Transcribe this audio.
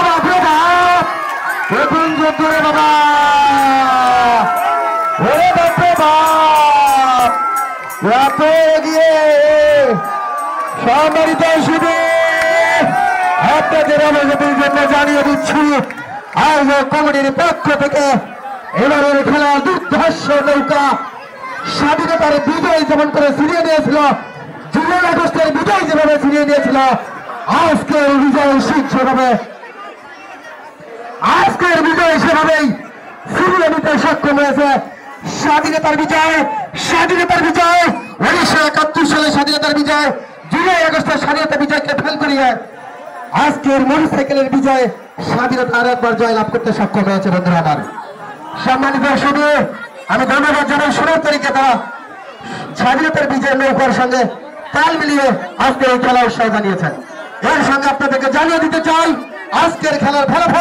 বাপরে বাপ, প্রথম যুদ্ধরে বাবা, ওরে বাপরে বাপ, এত এগিয়ে সম্মানিত শিবির আপনাদের অবগতির জন্য জানিয়ে দিচ্ছি আয়োজক কমিটির পক্ষ থেকে এবারের খেলা দুর্ধর্ষ নৌকা স্বাধীনতার বিজয় যেমন করে ছিনিয়ে নিয়েছিল, জুলাই আগস্টের বিজয় যেভাবে ছিনিয়ে নিয়েছিল, আজকের বিজয় সেভাবে আজকের বিজয় সেভাবেই ছিনিয়ে নিতে সক্ষম হয়েছে। স্বাধীনতার বিজয়, স্বাধীনতার বিজয়, 1971 সালে স্বাধীনতার বিজয়, জুলাই আগস্টের স্বাধীনতা বিজয়কে ফেল করিয়ে আজকের মোটরসাইকেলের বিজয় স্বাধীনতা আর একবার জয়লাভ করতে সক্ষম হয়েছে। বন্ধুরা আমার, সম্মানিত শুধু আমি ধন্যবাদ জানাই 16 তারিখে তারা স্বাধীনতার বিজয় নৌকার সঙ্গে তাল মিলিয়ে আজকের এই খেলা উৎসাহ জানিয়েছেন। এর সঙ্গে আপনাদেরকে জানিয়ে দিতে চাই আজকের খেলার ফলাফল।